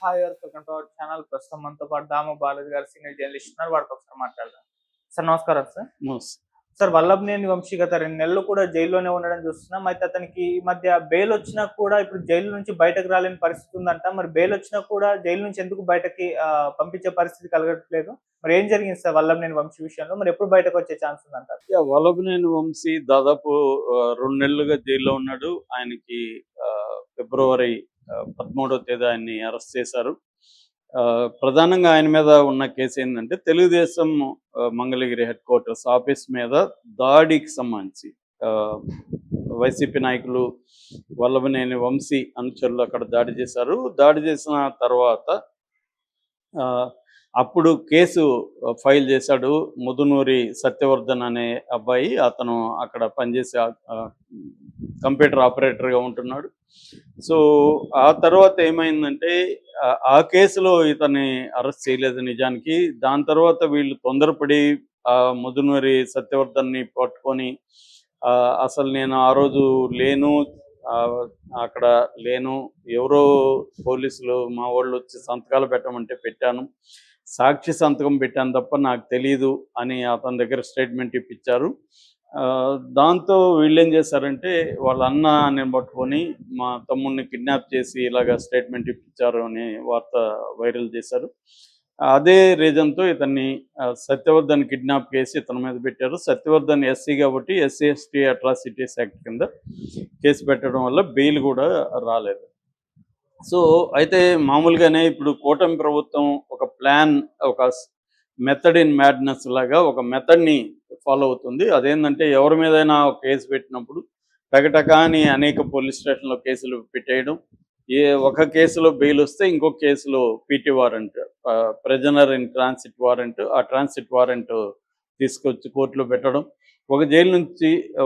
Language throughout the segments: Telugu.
Hi welcome to our channel. ప్రస్తుతం మనతో పాటు దాము బాలాజీ గారు సీనియర్ జర్నలిస్ట్ ఉన్నారు. వారితో ఒకసారి మాట్లాడదాం. సార్ నమస్కారం సార్. మోస్ సార్ వల్లభనేని వంశీ గత 2 నెలలు కూడా జైల్లోనే ఉండడం చూస్తున్నాం. అయితే అతనికి ఈ మధ్య బెయిల్ వచ్చినా కూడా ఇప్పుడు జైలు నుంచి బయటకు రాలేని పరిస్థితి ఉందంట. మరి బెయిల్ వచ్చినా కూడా జైలు నుంచి ఎందుకు బయటకి పంపించే పరిస్థితి కలగట్లేదు? మరి ఏం జరిగింది సార్ వల్లభనేని వంశీ విషయంలో? మరి ఎప్పుడు బయటకు వచ్చే ఛాన్స్ ఉందంటారు? వల్లభనేని వంశీ దాదాపు 2 నెలలుగా జైల్లో ఉన్నాడు. ఆయనకి ఫిబ్రవరి 13వ తేదీ ఆయన్ని అరెస్ట్ చేశారు. ప్రధానంగా ఆయన మీద ఉన్న కేసు ఏంటంటే Telugu Desam Mangalagiri head quarters office మీద దాడికి సంబంధించి వైసీపీ నాయకులు వల్లభనేని వంశీ అనుచరులు అక్కడ దాడి చేశారు. దాడి చేసిన తర్వాత అప్పుడు కేసు ఫైల్ చేశాడు ముదునూరి సత్యవర్ధన్ అనే అబ్బాయి. అతను అక్కడ పనిచేసే కంప్యూటర్ ఆపరేటర్గా ఉంటున్నాడు. సో ఆ తర్వాత ఏమైందంటే ఆ కేసులో ఇతన్ని అరెస్ట్ చేయలేదు నిజానికి. దాని తర్వాత వీళ్ళు తొందరపడి ముదునూరి సత్యవర్ధన్ని పట్టుకొని అసలు నేను ఆ రోజు లేను, అక్కడ లేను, ఎవరో పోలీసులు మా వాళ్ళు వచ్చి సంతకాలు పెట్టమంటే పెట్టాను, సాక్షి సంతకం పెట్టాను తప్ప నాకు తెలీదు అని అతని దగ్గర స్టేట్మెంట్ ఇప్పించారు. దాంతో వీళ్ళేం చేశారంటే వాళ్ళ అన్నని పట్టుకొని మా తమ్ముడిని కిడ్నాప్ చేసి ఇలాగ స్టేట్మెంట్ ఇప్పించారు అని వార్త వైరల్ చేశారు. అదే రీజన్తో ఇతన్ని సత్యవర్ధన్ కిడ్నాప్ కేసు ఇతని మీద పెట్టారు. సత్యవర్ధన్ ఎస్సీ కాబట్టి ఎస్సీ ఎస్టీ అట్రాసిటీస్ యాక్ట్ కింద కేసు పెట్టడం వల్ల బెయిల్ కూడా రాలేదు. సో అయితే మామూలుగానే ఇప్పుడు కూటమి ప్రభుత్వం ఒక ప్లాన్, ఒక మెథడ్ ఇన్ మ్యాడ్నెస్ లాగా ఒక మెథడ్ని ఫాలో అవుతుంది. అదేంటంటే ఎవరి మీదైనా ఒక కేసు పెట్టినప్పుడు టకటకాని అనేక పోలీస్ స్టేషన్లో కేసులు పెట్టేయడం, ఒక కేసులో బెయిల్ వస్తే ఇంకొక కేసులో PT warrant, prisoner in transit warrant, ఆ ట్రాన్సిట్ వారెంట్ తీసుకొచ్చి కోర్టులో పెట్టడం,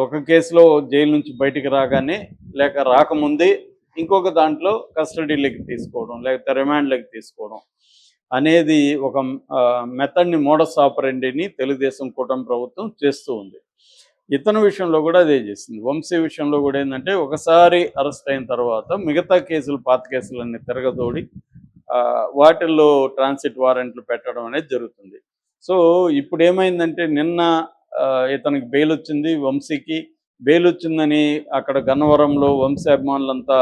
ఒక కేసులో జైలు నుంచి బయటికి రాగానే లేక రాకముందే ఇంకొక దాంట్లో కస్టడీలోకి తీసుకోవడం లేకపోతే రిమాండ్లోకి తీసుకోవడం అనేది ఒక మెథడ్ని, మోడస్ ఆపరెండిని తెలుగుదేశం కూటమి ప్రభుత్వం చేస్తూ ఉంది. ఇతని విషయంలో కూడా అదే చేసింది. వంశీ విషయంలో కూడా ఏంటంటే ఒకసారి అరెస్ట్ అయిన తర్వాత మిగతా కేసులు, పాత కేసులన్నీ తిరగదోడి వాటిల్లో ట్రాన్సిట్ వారెంట్లు పెట్టడం అనేది జరుగుతుంది. సో ఇప్పుడు ఏమైందంటే నిన్న ఇతనికి బెయిల్ వచ్చింది. వంశీకి బెయిల్ వచ్చిందని అక్కడ గన్నవరంలో వంశీ అభిమానులంతా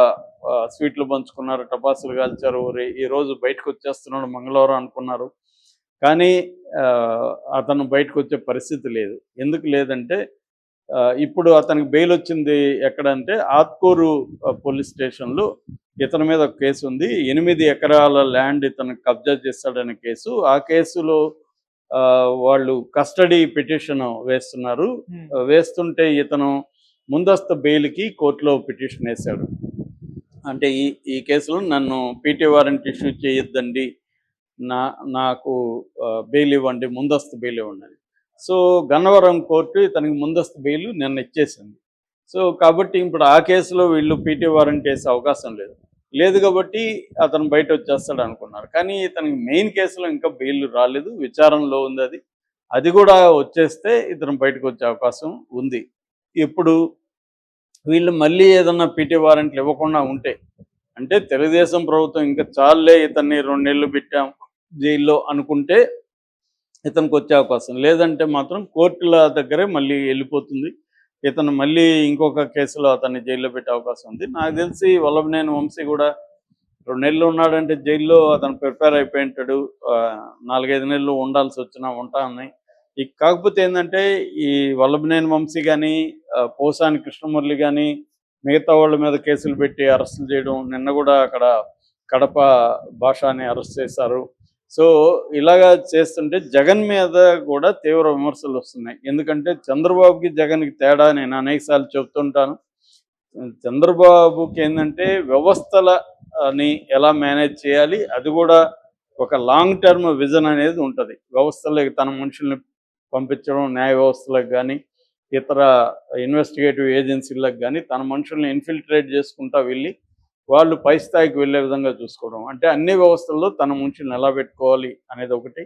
స్వీట్లు పంచుకున్నారు, టపాసులు కాల్చారు. ఈరోజు బయటకు వచ్చేస్తున్నాడు మంగళవారం అనుకున్నారు. కానీ అతను బయటకు వచ్చే పరిస్థితి లేదు. ఎందుకు లేదంటే ఇప్పుడు అతనికి బెయిల్ వచ్చింది ఎక్కడంటే ఆత్కూరు పోలీస్ స్టేషన్లో ఇతని మీద ఒక కేసు ఉంది. 8 ఎకరాల ల్యాండ్ ఇతను కబ్జా చేస్తాడనే కేసు. ఆ కేసులో వాళ్ళు కస్టడీ పిటిషన్ వేస్తున్నారు. వేస్తుంటే ఇతను ముందస్తు బెయిల్కి కోర్టులో పిటిషన్ వేశాడు. అంటే ఈ కేసులో నన్ను పీటీ వారెంట్ ఇష్యూ చేయొద్దండి, నాకు బెయిల్ ఇవ్వండి, ముందస్తు బెయిల్ ఇవ్వండి. సో గన్నవరం కోర్టు ఇతనికి ముందస్తు బెయిల్ నిన్న ఇచ్చేసింది. సో కాబట్టి ఇప్పుడు ఆ కేసులో వీళ్ళు పీటీ వారెంట్ వేసే అవకాశం లేదు కాబట్టి అతను బయట వచ్చేస్తాడు అనుకున్నారు. కానీ ఇతనికి మెయిన్ కేసులో ఇంకా బెయిల్ రాలేదు, విచారణలో ఉంది. అది కూడా వచ్చేస్తే ఇతను బయటకు వచ్చే అవకాశం ఉంది. ఇప్పుడు వీళ్ళు మళ్ళీ ఏదన్నా పీటీ వారెంట్లు ఇవ్వకుండా ఉంటే, అంటే తెలుగుదేశం ప్రభుత్వం ఇంకా చాలే ఇతన్ని 2 నెలలు పెట్టాం జైల్లో అనుకుంటే ఇతనికి వచ్చే అవకాశం లేదంటే మాత్రం కోర్టుల దగ్గరే మళ్ళీ వెళ్ళిపోతుంది. ఇతను మళ్ళీ ఇంకొక కేసులో అతన్ని జైల్లో పెట్టే అవకాశం ఉంది. నాకు తెలిసి వల్లభనేని వంశీ కూడా 2 నెలలు ఉన్నాడంటే జైల్లో అతను ప్రిపేర్ అయిపోయి ఉంటాడు. 4-5 నెలలు ఉండాల్సి వచ్చినా ఉంటానని. కాకపోతే ఏంటంటే ఈ వల్లభనేని వంశీ కానీ, పోసాని కృష్ణమురళి కానీ మిగతా వాళ్ళ మీద కేసులు పెట్టి అరెస్టులు చేయడం, నిన్న కూడా అక్కడ కడప భాషని అరెస్ట్ చేశారు. సో ఇలాగా చేస్తుంటే జగన్ మీద కూడా తీవ్ర విమర్శలు వస్తున్నాయి. ఎందుకంటే చంద్రబాబుకి జగన్కి తేడా నేను అనేకసార్లు చెప్తుంటాను. చంద్రబాబుకి ఏంటంటే వ్యవస్థలని ఎలా మేనేజ్ చేయాలి, అది కూడా ఒక లాంగ్ టర్మ్ విజన్ అనేది ఉంటుంది. వ్యవస్థలకు తన మనుషుల్ని పంపించడం, న్యాయ వ్యవస్థలకు కానీ ఇతర ఇన్వెస్టిగేటివ్ ఏజెన్సీలకు కానీ తన మనుషుల్ని ఇన్ఫిల్ట్రేట్ చేసుకుంటా వెళ్ళి వాళ్ళు పై స్థాయికి వెళ్ళే విధంగా చూసుకోవడం. అంటే అన్ని వ్యవస్థల్లో తన మనుషుల్ని ఎలా పెట్టుకోవాలి అనేది ఒకటి.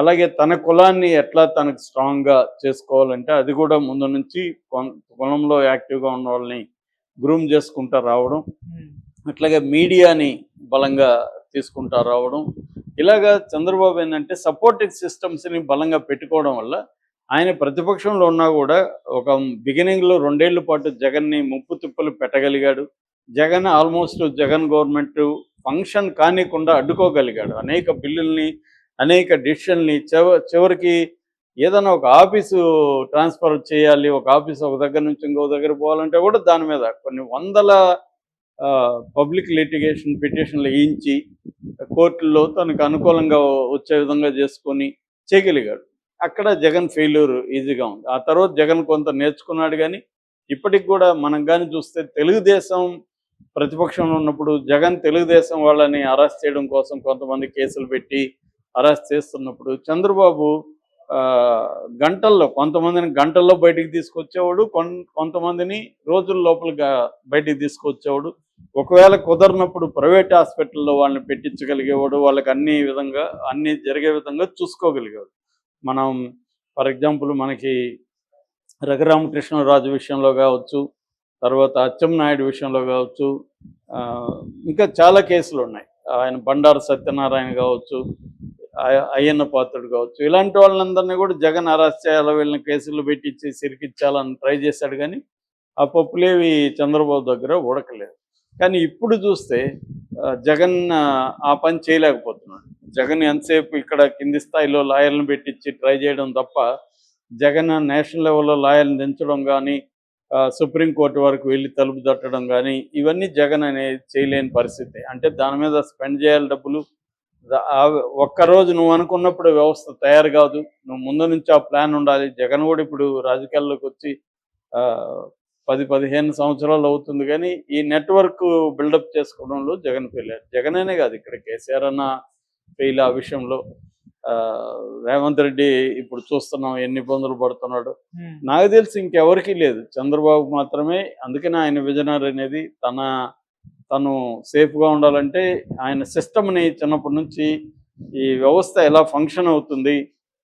అలాగే తన కులాన్ని ఎట్లా తనకు స్ట్రాంగ్గా చేసుకోవాలంటే అది కూడా ముందు నుంచి కులంలో యాక్టివ్గా ఉన్న వాళ్ళని గ్రూమ్ చేసుకుంటూ రావడం. అట్లాగే మీడియాని బలంగా తీసుకుంటా రావడం, ఇలాగా చంద్రబాబు ఏంటంటే సపోర్టింగ్ సిస్టమ్స్ని బలంగా పెట్టుకోవడం వల్ల ఆయన ప్రతిపక్షంలో ఉన్నా కూడా ఒక బిగినింగ్లో 2 ఏళ్ల పాటు జగన్ని ముప్పు తిప్పలు పెట్టగలిగాడు. Jagan almost Jagan government function కానికుండా అడ్డుకోగలిగాడు. అనేక బిల్లుల్ని, అనేక డిసిషన్ని చివరికి ఏదైనా ఒక ఆఫీసు ట్రాన్స్ఫర్ చేయాలి, ఒక ఆఫీసు ఒక దగ్గర నుంచి ఇంకో దగ్గర పోవాలంటే కూడా దాని మీద కొన్ని వందల పబ్లిక్ లిటిగేషన్ పిటిషన్లు వేయించి కోర్టుల్లో తనకు అనుకూలంగా వచ్చే విధంగా చేసుకొని చేయగలిగాడు. అక్కడ జగన్ ఫెయిల్యూర్ ఈజీగా ఉంది. ఆ తర్వాత జగన్ కొంత నేర్చుకున్నాడు. కానీ ఇప్పటికి కూడా మనం కానీ చూస్తే తెలుగుదేశం ప్రతిపక్షంలో ఉన్నప్పుడు జగన్ తెలుగుదేశం వాళ్ళని అరెస్ట్ చేయడం కోసం కొంతమంది కేసులు పెట్టి అరెస్ట్ చేస్తున్నప్పుడు చంద్రబాబు కొంతమందిని గంటల్లో బయటికి తీసుకొచ్చేవాడు, కొంతమందిని రోజుల లోపల బయటికి తీసుకొచ్చేవాడు. ఒకవేళ కుదరినప్పుడు ప్రైవేట్ హాస్పిటల్లో వాళ్ళని పెట్టించగలిగేవాడు, వాళ్ళకి అన్ని జరిగే విధంగా చూసుకోగలిగేవాడు. మనం ఫర్ ఎగ్జాంపుల్ మనకి రఘురామకృష్ణరాజు విషయంలో కావచ్చు, తర్వాత అచ్చెన్నాయుడు విషయంలో కావచ్చు, ఇంకా చాలా కేసులు ఉన్నాయి. ఆయన బండారు సత్యనారాయణ కావచ్చు, అయ్యన్న పాత్రుడు కావచ్చు, ఇలాంటి వాళ్ళందరినీ కూడా జగన్ అరెస్ట్ చేయాలి, వీళ్ళని కేసులు పెట్టించి సిరికిచ్చాలని ట్రై చేశాడు. కానీ ఆ పప్పులేవి చంద్రబాబు దగ్గర ఉడకలేదు. కానీ ఇప్పుడు చూస్తే జగన్ ఆ పని చేయలేకపోతున్నాడు. జగన్ ఎంతసేపు ఇక్కడ కింది స్థాయిలో లాయర్లను పెట్టించి ట్రై చేయడం తప్ప జగన్ నేషనల్ లెవెల్లో లాయర్లను దించడం కానీ, సుప్రీంకోర్టు వరకు వెళ్ళి తలుపు తట్టడం కానీ, ఇవన్నీ జగన్ అనేది చేయలేని పరిస్థితి. అంటే దాని మీద స్పెండ్ చేయాలి డబ్బులు. ఒక్కరోజు నువ్వు అనుకున్నప్పుడు వ్యవస్థ తయారు కాదు, నువ్వు ముందు నుంచి ఆ ప్లాన్ ఉండాలి. జగన్ కూడా ఇప్పుడు రాజకీయాల్లోకి వచ్చి 10-15 సంవత్సరాలు అవుతుంది. కానీ ఈ నెట్వర్క్ బిల్డప్ చేసుకోవడంలో జగన్ ఫెయిల్ అయ్యారు. జగన్ అనే కాదు, ఇక్కడ కేసీఆర్ అన్న ఫెయిల్ ఆ విషయంలో. రేవంత్ రెడ్డి ఇప్పుడు చూస్తున్నాం ఎన్ని ఇబ్బందులు పడుతున్నాడు. నాకు తెలిసి ఇంకెవరికి లేదు, చంద్రబాబు మాత్రమే. అందుకనే ఆయన విజనరీ అనేది తను సేఫ్గా ఉండాలంటే ఆయన సిస్టమ్ని చిన్నప్పటి నుంచి ఈ వ్యవస్థ ఎలా ఫంక్షన్ అవుతుంది,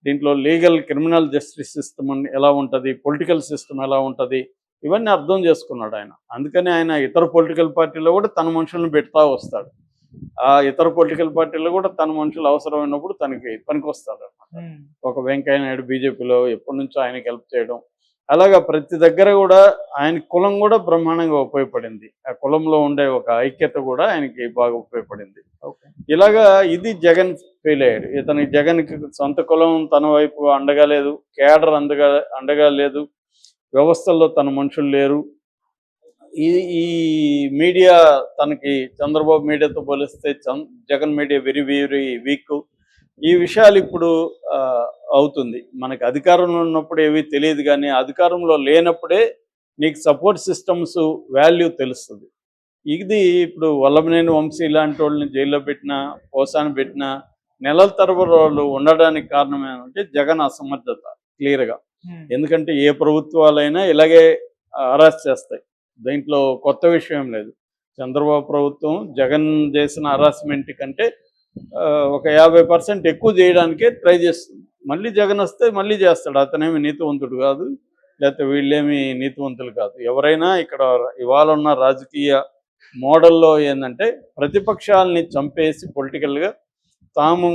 దీంట్లో లీగల్ క్రిమినల్ జస్టిస్ సిస్టమ్ ఎలా ఉంటుంది, పొలిటికల్ సిస్టమ్ ఎలా ఉంటుంది, ఇవన్నీ అర్థం చేసుకున్నాడు ఆయన. అందుకని ఆయన ఇతర పొలిటికల్ పార్టీలో కూడా తన మనుషులను పెడతా వస్తాడు. ఆ ఇతర పొలిటికల్ పార్టీలో కూడా తన మనుషులు అవసరమైనప్పుడు తనకి పనికొస్తాడు అన్నమాట. ఒక వెంకయ్య నాయుడు బీజేపీలో ఎప్పటి నుంచో ఆయనకి హెల్ప్ చేయడం, అలాగా ప్రతి దగ్గర కూడా ఆయన కులం కూడా బ్రహ్మాండంగా ఉపయోగపడింది. ఆ కులంలో ఉండే ఒక ఐక్యత కూడా ఆయనకి బాగా ఉపయోగపడింది. ఇలాగా ఇది జగన్ ఫెయిల్ అయ్యాడు. జగన్కి సొంత కులం తన వైపు అండగా లేదు, కేడర్ అండగా లేదు, వ్యవస్థల్లో తన మనుషులు లేరు. ఈ మీడియా తనకి చంద్రబాబు మీడియాతో పోలిస్తే Jagan media very very weak. ఈ విషయాలు ఇప్పుడు అవుతుంది. మనకి అధికారంలో ఉన్నప్పుడు ఏవి తెలియదు, కానీ అధికారంలో లేనప్పుడే నీకు సపోర్ట్ సిస్టమ్స్ వాల్యూ తెలుస్తుంది. ఇది ఇప్పుడు వల్లభనేని వంశీ ఇలాంటి వాళ్ళని జైల్లో పెట్టినా, పోసాని పెట్టినా నెలల తరబడి వాళ్ళు ఉండడానికి కారణం ఏమంటే జగన్ అసమర్థత క్లియర్గా. ఎందుకంటే ఏ ప్రభుత్వాలైనా ఇలాగే అరెస్ట్ చేస్తాయి, దీంట్లో కొత్త విషయం లేదు. చంద్రబాబు ప్రభుత్వం జగన్ చేసిన హరాస్మెంట్ కంటే ఒక 50% ఎక్కువ చేయడానికే ట్రై చేస్తుంది. మళ్ళీ జగన్ వస్తే మళ్ళీ చేస్తాడు. అతనేమి నీతివంతుడు కాదు, లేకపోతే వీళ్ళేమి నీతివంతులు కాదు. ఎవరైనా ఇక్కడ ఇవాళ ఉన్న రాజకీయ మోడల్లో ఏంటంటే ప్రతిపక్షాలని చంపేసి పొలిటికల్గా తాము